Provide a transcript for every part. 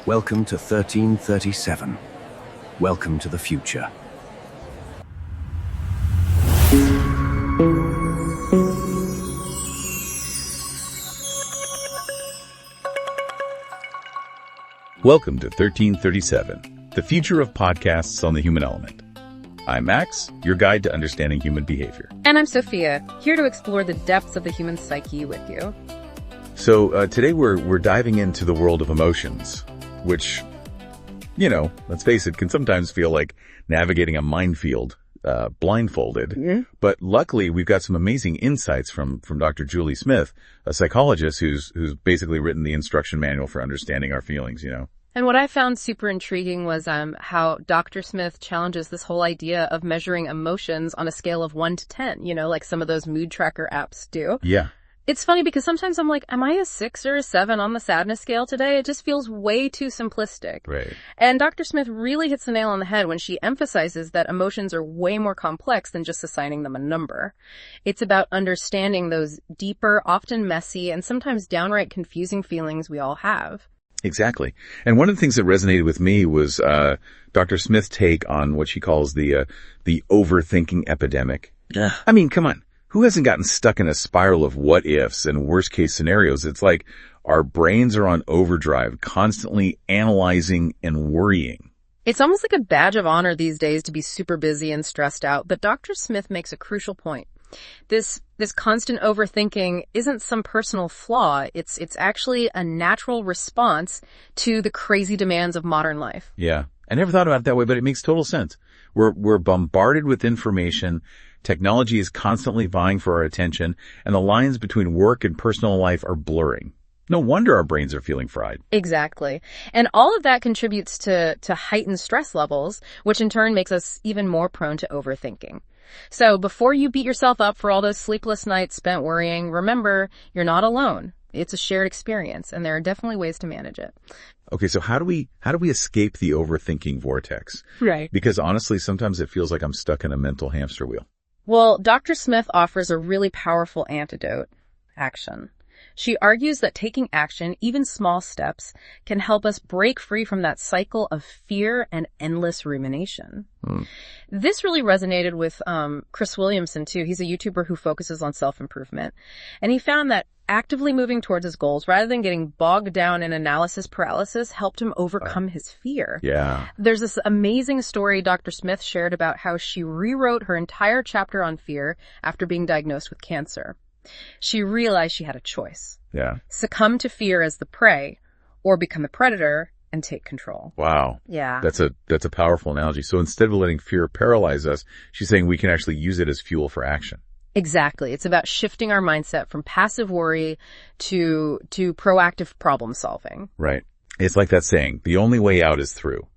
Welcome to 1337. Welcome to the future. Welcome to 1337, the future of podcasts on the human element. I'm Max, your guide to understanding human behavior. And I'm Sophia, here to explore the depths of the human psyche with you. So today we're diving into the world of emotions, which, let's face it, can sometimes feel like navigating a minefield, blindfolded. Mm-hmm. But luckily, we've got some amazing insights from Dr. Julie Smith, a psychologist who's basically written the instruction manual for understanding our feelings, And what I found super intriguing was how Dr. Smith challenges this whole idea of measuring emotions on a scale of 1 to 10, like some of those mood tracker apps do. Yeah. It's funny because sometimes I'm like, am I a 6 or a 7 on the sadness scale today? It just feels way too simplistic. Right. And Dr. Smith really hits the nail on the head when she emphasizes that emotions are way more complex than just assigning them a number. It's about understanding those deeper, often messy, and sometimes downright confusing feelings we all have. Exactly. And one of the things that resonated with me was Dr. Smith's take on what she calls the overthinking epidemic. Yeah. I mean, come on. Who hasn't gotten stuck in a spiral of what ifs and worst case scenarios? It's like our brains are on overdrive, constantly analyzing and worrying. It's almost like a badge of honor these days to be super busy and stressed out, but Dr. Smith makes a crucial point. This constant overthinking isn't some personal flaw. It's actually a natural response to the crazy demands of modern life. Yeah. I never thought about it that way, but it makes total sense. We're bombarded with information. Technology is constantly vying for our attention, and the lines between work and personal life are blurring. No wonder our brains are feeling fried. Exactly. And all of that contributes to heightened stress levels, which in turn makes us even more prone to overthinking. So before you beat yourself up for all those sleepless nights spent worrying, remember, you're not alone. It's a shared experience, and there are definitely ways to manage it. Okay, so how do we escape the overthinking vortex? Right. Because honestly, sometimes it feels like I'm stuck in a mental hamster wheel. Well, Dr. Smith offers a really powerful antidote: action. She argues that taking action, even small steps, can help us break free from that cycle of fear and endless rumination. This really resonated with Chris Williamson, too. He's a YouTuber who focuses on self-improvement. And he found that actively moving towards his goals, rather than getting bogged down in analysis paralysis, helped him overcome his fear. Yeah. There's this amazing story Dr. Smith shared about how she rewrote her entire chapter on fear after being diagnosed with cancer. She realized she had a choice. Yeah. Succumb to fear as the prey, or become the predator and take control. Wow. Yeah. That's a powerful analogy. So instead of letting fear paralyze us, she's saying we can actually use it as fuel for action. Exactly. It's about shifting our mindset from passive worry to proactive problem solving. Right. It's like that saying, the only way out is through.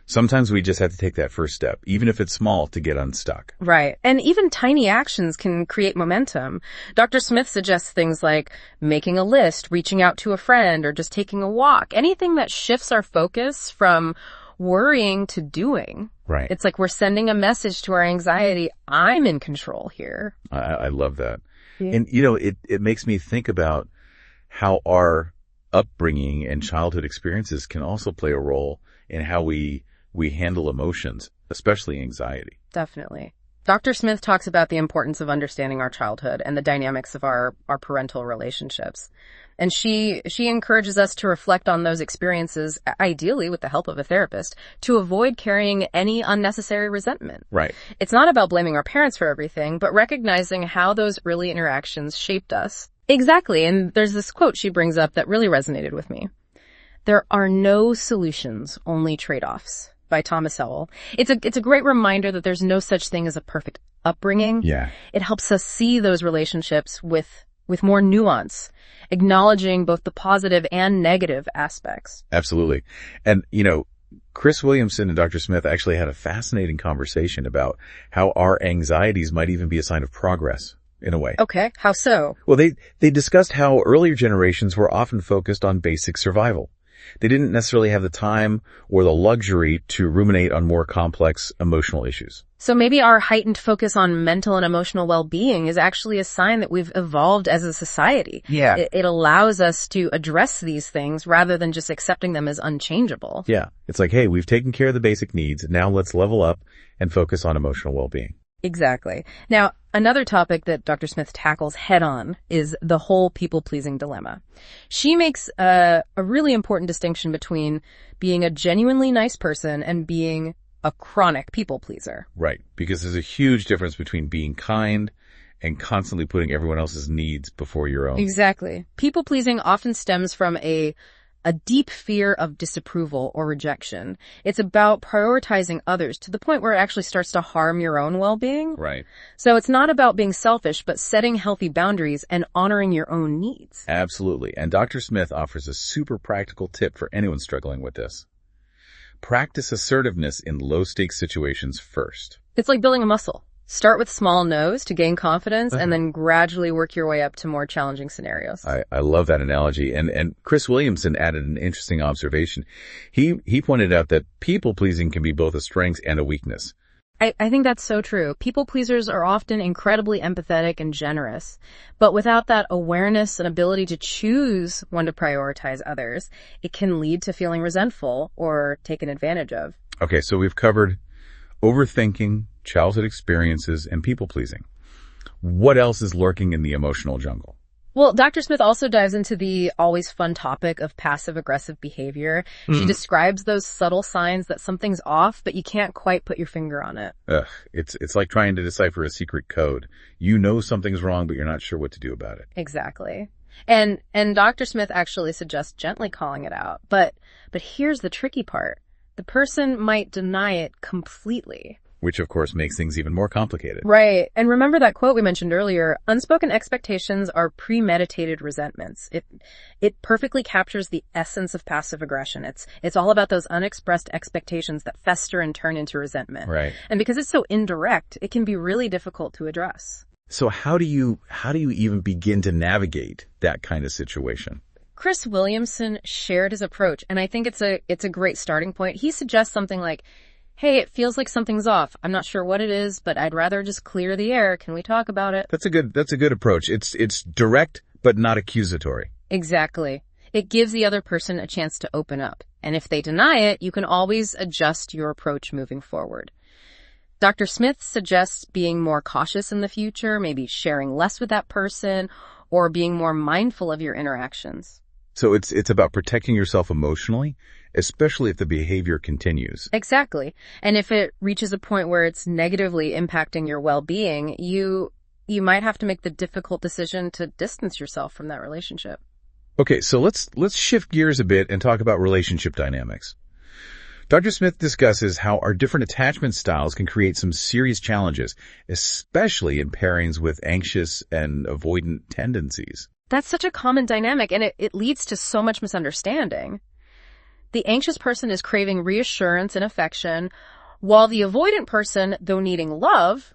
Sometimes we just have to take that first step, even if it's small, to get unstuck. Right. And even tiny actions can create momentum. Dr. Smith suggests things like making a list, reaching out to a friend, or just taking a walk. Anything that shifts our focus from worrying to doing. Right. It's like we're sending a message to our anxiety, I'm in control here. I love that. Yeah. And, it makes me think about how our upbringing and childhood experiences can also play a role in how we handle emotions, especially anxiety. Definitely. Dr. Smith talks about the importance of understanding our childhood and the dynamics of our parental relationships. And she encourages us to reflect on those experiences, ideally with the help of a therapist, to avoid carrying any unnecessary resentment. Right. It's not about blaming our parents for everything, but recognizing how those early interactions shaped us. Exactly. And there's this quote she brings up that really resonated with me. "There are no solutions, only trade-offs," by Thomas Sowell. It's a great reminder that there's no such thing as a perfect upbringing. Yeah. It helps us see those relationships with more nuance, acknowledging both the positive and negative aspects. Absolutely. And, Chris Williamson and Dr. Smith actually had a fascinating conversation about how our anxieties might even be a sign of progress, in a way. Okay, how so? Well, they discussed how earlier generations were often focused on basic survival. They didn't necessarily have the time or the luxury to ruminate on more complex emotional issues. So maybe our heightened focus on mental and emotional well-being is actually a sign that we've evolved as a society. Yeah. It allows us to address these things rather than just accepting them as unchangeable. Yeah. It's like, hey, we've taken care of the basic needs. Now let's level up and focus on emotional well-being. Exactly. Now, another topic that Dr. Smith tackles head-on is the whole people-pleasing dilemma. She makes a really important distinction between being a genuinely nice person and being a chronic people-pleaser. Right. Because there's a huge difference between being kind and constantly putting everyone else's needs before your own. Exactly. People-pleasing often stems from a deep fear of disapproval or rejection. It's about prioritizing others to the point where it actually starts to harm your own well-being. Right. So it's not about being selfish, but setting healthy boundaries and honoring your own needs. Absolutely. And Dr. Smith offers a super practical tip for anyone struggling with this. Practice assertiveness in low-stakes situations first. It's like building a muscle. Start with small no's to gain confidence and then gradually work your way up to more challenging scenarios. I love that analogy. And Chris Williamson added an interesting observation. He pointed out that people-pleasing can be both a strength and a weakness. I think that's so true. People pleasers are often incredibly empathetic and generous, but without that awareness and ability to choose when to prioritize others, it can lead to feeling resentful or taken advantage of. Okay, so we've covered overthinking, childhood experiences, and people-pleasing. What else is lurking in the emotional jungle? Well, Dr. Smith also dives into the always fun topic of passive-aggressive behavior. She describes those subtle signs that something's off, but you can't quite put your finger on it. It's like trying to decipher a secret code. You know something's wrong, but you're not sure what to do about it. Exactly. And Dr. Smith actually suggests gently calling it out. But here's the tricky part. The person might deny it completely. Which, of course, makes things even more complicated. Right. And remember that quote we mentioned earlier, unspoken expectations are premeditated resentments. It perfectly captures the essence of passive aggression. It's all about those unexpressed expectations that fester and turn into resentment. Right. And because it's so indirect, it can be really difficult to address. So how do you even begin to navigate that kind of situation? Chris Williamson shared his approach, and I think it's a great starting point. He suggests something like, hey, it feels like something's off. I'm not sure what it is, but I'd rather just clear the air. Can we talk about it? That's a good approach. It's direct, but not accusatory. Exactly. It gives the other person a chance to open up. And if they deny it, you can always adjust your approach moving forward. Dr. Smith suggests being more cautious in the future, maybe sharing less with that person, or being more mindful of your interactions. So it's about protecting yourself emotionally, especially if the behavior continues. Exactly. And if it reaches a point where it's negatively impacting your well-being, you might have to make the difficult decision to distance yourself from that relationship. Okay, so let's shift gears a bit and talk about relationship dynamics. Dr. Smith discusses how our different attachment styles can create some serious challenges, especially in pairings with anxious and avoidant tendencies. That's such a common dynamic, and it leads to so much misunderstanding. The anxious person is craving reassurance and affection, while the avoidant person, though needing love,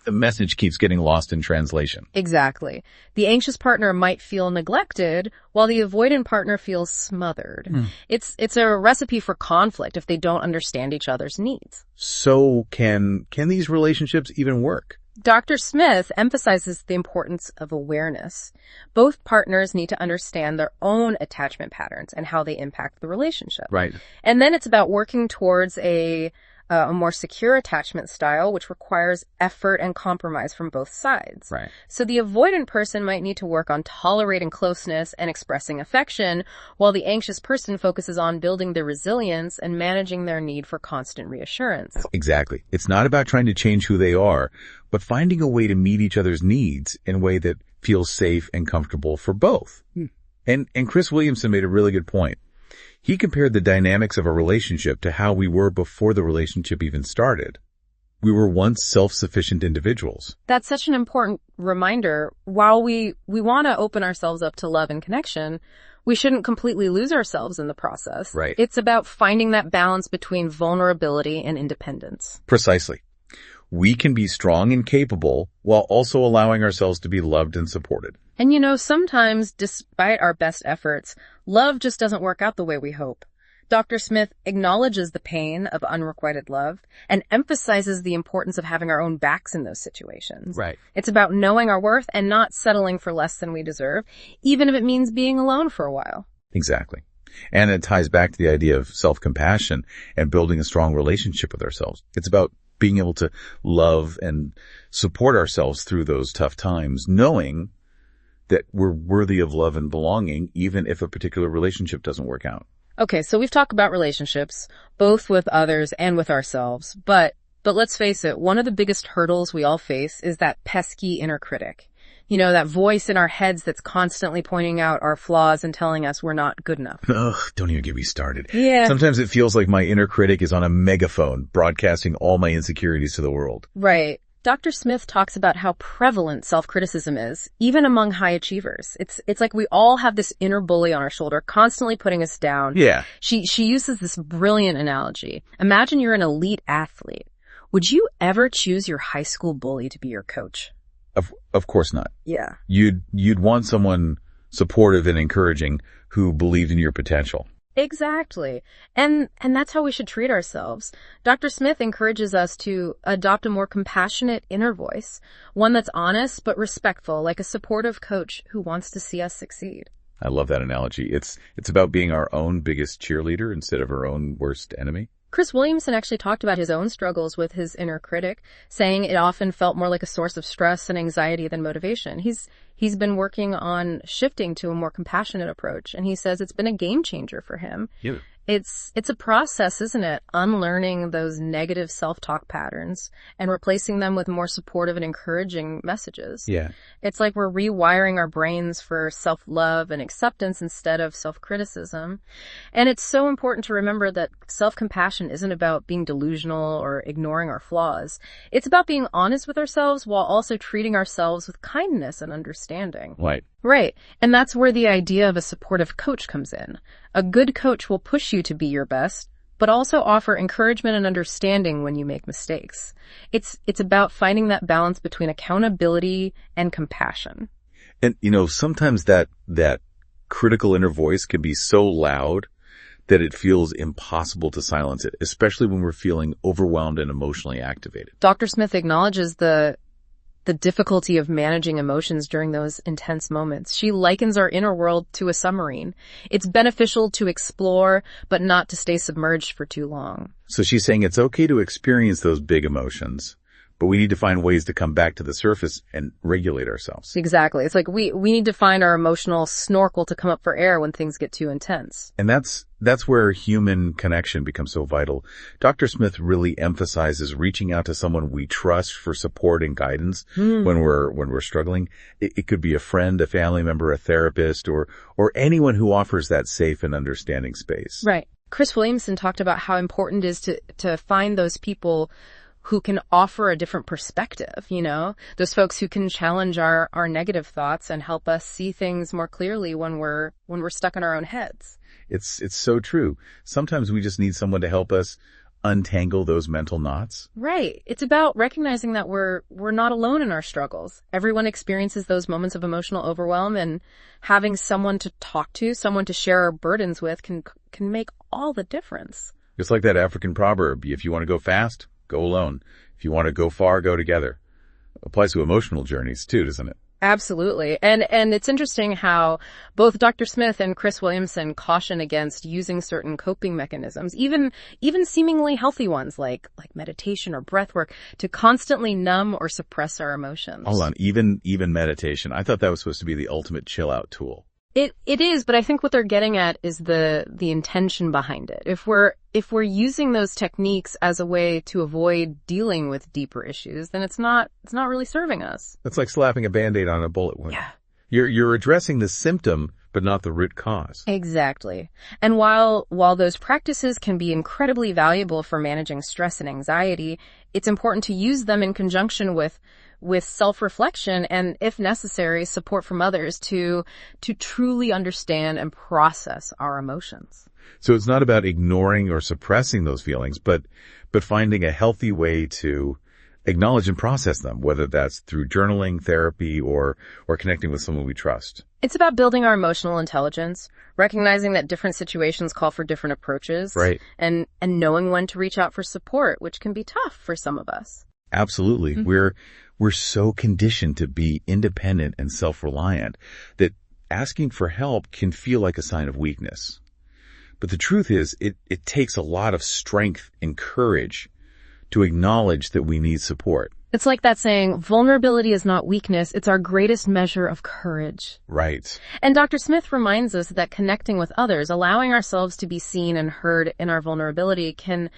the message keeps getting lost in translation. Exactly. The anxious partner might feel neglected, while the avoidant partner feels smothered. It's a recipe for conflict if they don't understand each other's needs. So can these relationships even work? Dr. Smith emphasizes the importance of awareness. Both partners need to understand their own attachment patterns and how they impact the relationship. Right. And then it's about working towards a more secure attachment style, which requires effort and compromise from both sides. Right. So the avoidant person might need to work on tolerating closeness and expressing affection, while the anxious person focuses on building their resilience and managing their need for constant reassurance. Exactly. It's not about trying to change who they are, but finding a way to meet each other's needs in a way that feels safe and comfortable for both. And Chris Williamson made a really good point. He compared the dynamics of a relationship to how we were before the relationship even started. We were once self-sufficient individuals. That's such an important reminder. While we want to open ourselves up to love and connection, we shouldn't completely lose ourselves in the process. Right. It's about finding that balance between vulnerability and independence. Precisely. we can be strong and capable while also allowing ourselves to be loved and supported. And sometimes, despite our best efforts, love just doesn't work out the way we hope. Dr. Smith acknowledges the pain of unrequited love and emphasizes the importance of having our own backs in those situations. Right. It's about knowing our worth and not settling for less than we deserve, even if it means being alone for a while. Exactly. And it ties back to the idea of self-compassion and building a strong relationship with ourselves. It's about being able to love and support ourselves through those tough times, knowing that we're worthy of love and belonging, even if a particular relationship doesn't work out. Okay, so we've talked about relationships, both with others and with ourselves, but let's face it, one of the biggest hurdles we all face is that pesky inner critic. That voice in our heads that's constantly pointing out our flaws and telling us we're not good enough. Ugh, don't even get me started. Yeah. Sometimes it feels like my inner critic is on a megaphone broadcasting all my insecurities to the world. Right. Dr. Smith talks about how prevalent self-criticism is, even among high achievers. It's like we all have this inner bully on our shoulder, constantly putting us down. Yeah. She uses this brilliant analogy. Imagine you're an elite athlete. Would you ever choose your high school bully to be your coach? Of course not. Yeah. You'd want someone supportive and encouraging who believed in your potential. Exactly. And that's how we should treat ourselves. Dr. Smith encourages us to adopt a more compassionate inner voice, one that's honest but respectful, like a supportive coach who wants to see us succeed. I love that analogy. It's about being our own biggest cheerleader instead of our own worst enemy. Chris Williamson actually talked about his own struggles with his inner critic, saying it often felt more like a source of stress and anxiety than motivation. He's been working on shifting to a more compassionate approach, and he says it's been a game changer for him. Yeah. It's a process, isn't it? Unlearning those negative self-talk patterns and replacing them with more supportive and encouraging messages. Yeah. It's like we're rewiring our brains for self-love and acceptance instead of self-criticism. And it's so important to remember that self-compassion isn't about being delusional or ignoring our flaws. It's about being honest with ourselves while also treating ourselves with kindness and understanding. Right. Right. And that's where the idea of a supportive coach comes in. A good coach will push you to be your best, but also offer encouragement and understanding when you make mistakes. It's about finding that balance between accountability and compassion. And, sometimes that critical inner voice can be so loud that it feels impossible to silence it, especially when we're feeling overwhelmed and emotionally activated. Dr. Smith acknowledges the difficulty of managing emotions during those intense moments. She likens our inner world to a submarine. It's beneficial to explore, but not to stay submerged for too long. So she's saying it's okay to experience those big emotions, but we need to find ways to come back to the surface and regulate ourselves. Exactly. It's like we need to find our emotional snorkel to come up for air when things get too intense. And that's where human connection becomes so vital. Dr. Smith really emphasizes reaching out to someone we trust for support and guidance when we're struggling. It could be a friend, a family member, a therapist, or anyone who offers that safe and understanding space. Right. Chris Williamson talked about how important it is to find those people who can offer a different perspective, those folks who can challenge our negative thoughts and help us see things more clearly when we're stuck in our own heads. It's so true. Sometimes we just need someone to help us untangle those mental knots. Right. It's about recognizing that we're not alone in our struggles. Everyone experiences those moments of emotional overwhelm, and having someone to talk to, someone to share our burdens with can make all the difference. Just like that African proverb, if you want to go fast, go alone. If you want to go far, go together. Applies to emotional journeys too, doesn't it? Absolutely. And it's interesting how both Dr. Smith and Chris Williamson caution against using certain coping mechanisms, even seemingly healthy ones like meditation or breath work, to constantly numb or suppress our emotions. Hold on, even meditation. I thought that was supposed to be the ultimate chill out tool. It is, but I think what they're getting at is the intention behind it. If we're using those techniques as a way to avoid dealing with deeper issues, then it's not really serving us. That's like slapping a Band-Aid on a bullet wound. Yeah. You're addressing the symptom, but not the root cause. Exactly. And while those practices can be incredibly valuable for managing stress and anxiety, it's important to use them in conjunction with self-reflection and, if necessary, support from others to truly understand and process our emotions. So it's not about ignoring or suppressing those feelings, but finding a healthy way to acknowledge and process them, whether that's through journaling, therapy, or connecting with someone we trust. It's about building our emotional intelligence, recognizing that different situations call for different approaches, Right. and knowing when to reach out for support, which can be tough for some of us. Absolutely. Mm-hmm. We're so conditioned to be independent and self-reliant that asking for help can feel like a sign of weakness. But the truth is, it takes a lot of strength and courage to acknowledge that we need support. It's like that saying, vulnerability is not weakness, it's our greatest measure of courage. Right. And Dr. Smith reminds us that connecting with others, allowing ourselves to be seen and heard in our vulnerability can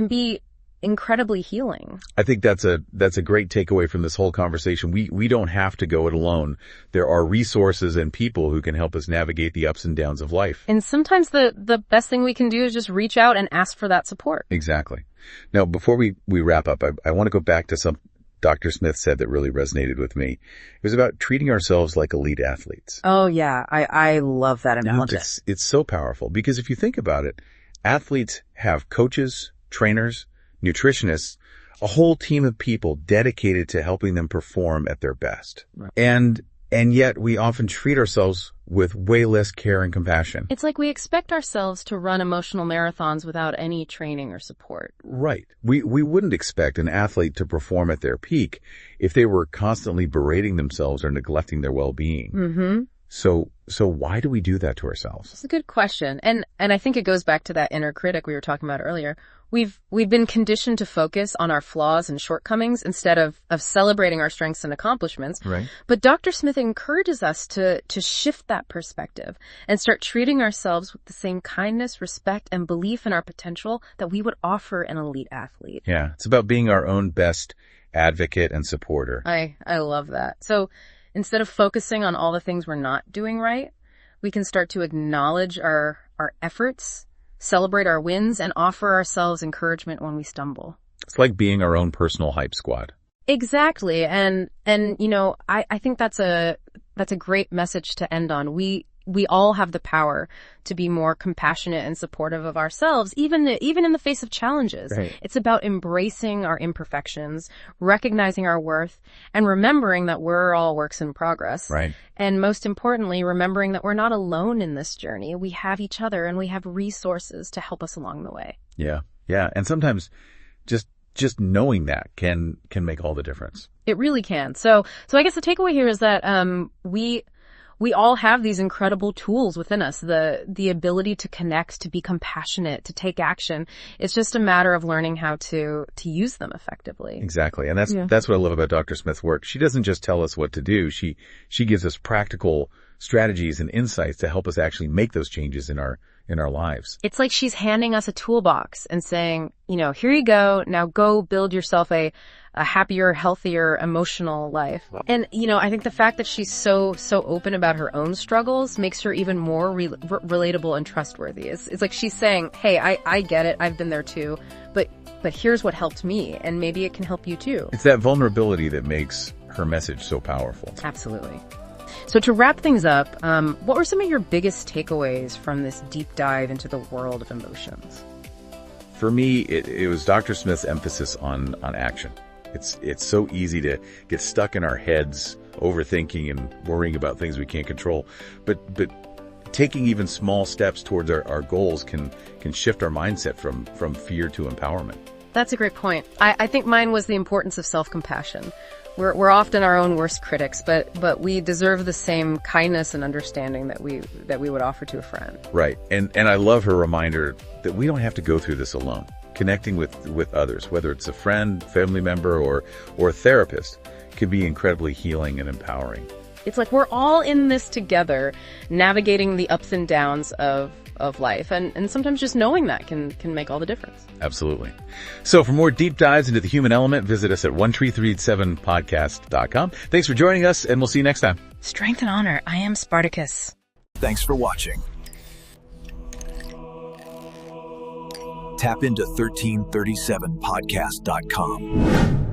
be incredibly healing. I think that's a great takeaway from this whole conversation. We don't have to go it alone. There are resources and people who can help us navigate the ups and downs of life. And sometimes the best thing we can do is just reach out and ask for that support. Exactly. Now, before we wrap up, I want to go back to something Dr. Smith said that really resonated with me. It was about treating ourselves like elite athletes. Oh yeah, I love that. I love it. It's so powerful because if you think about it, athletes have coaches, trainers, nutritionists, a whole team of people dedicated to helping them perform at their best. Right. And yet we often treat ourselves with way less care and compassion. It's like we expect ourselves to run emotional marathons without any training or support. Right. We wouldn't expect an athlete to perform at their peak if they were constantly berating themselves or neglecting their well-being. Mm-hmm. So why do we do that to ourselves? It's a good question. And I think it goes back to that inner critic we were talking about earlier. We've been conditioned to focus on our flaws and shortcomings instead of celebrating our strengths and accomplishments. Right. But Dr. Smith encourages us to shift that perspective and start treating ourselves with the same kindness, respect, and belief in our potential that we would offer an elite athlete. Yeah. It's about being our own best advocate and supporter. I love that. So instead of focusing on all the things we're not doing right, we can start to acknowledge our efforts, celebrate our wins, and offer ourselves encouragement when we stumble. It's like being our own personal hype squad. Exactly. And you know, I think that's a great message to end on. We all have the power to be more compassionate and supportive of ourselves, even in the face of challenges. Right. It's about embracing our imperfections, recognizing our worth, and remembering that we're all works in progress. Right. And most importantly, remembering that we're not alone in this journey. We have each other and we have resources to help us along the way. Yeah. Yeah. And sometimes just knowing that can make all the difference. It really can. So I guess the takeaway here is that we all have these incredible tools within us, the ability to connect, to be compassionate, to take action. It's just a matter of learning how to use them effectively. Exactly. And that's what I love about Dr. Smith's work. She doesn't just tell us what to do. She gives us practical strategies and insights to help us actually make those changes in our lives. It's like she's handing us a toolbox and saying, you know, here you go. Now go build yourself a happier, healthier, emotional life. And, you know, I think the fact that she's so open about her own struggles makes her even more relatable and trustworthy. It's like she's saying, hey, I get it. I've been there too. But here's what helped me, and maybe it can help you too. It's that vulnerability that makes her message so powerful. Absolutely. So to wrap things up, what were some of your biggest takeaways from this deep dive into the world of emotions? For me, it was Dr. Smith's emphasis on action. It's so easy to get stuck in our heads, overthinking and worrying about things we can't control. But taking even small steps towards our goals can shift our mindset from fear to empowerment. That's a great point. I think mine was the importance of self-compassion. We're often our own worst critics, but we deserve the same kindness and understanding that we would offer to a friend. Right. And I love her reminder that we don't have to go through this alone. Connecting with others, whether it's a friend, family member, or a therapist, can be incredibly healing and empowering. It's like we're all in this together, navigating the ups and downs of life. And sometimes just knowing that can make all the difference. Absolutely. So for more deep dives into the human element, visit us at onetreethree7podcast.com. Thanks for joining us, and we'll see you next time. Strength and honor. I am Spartacus. Thanks for watching. Tap into 1337podcast.com.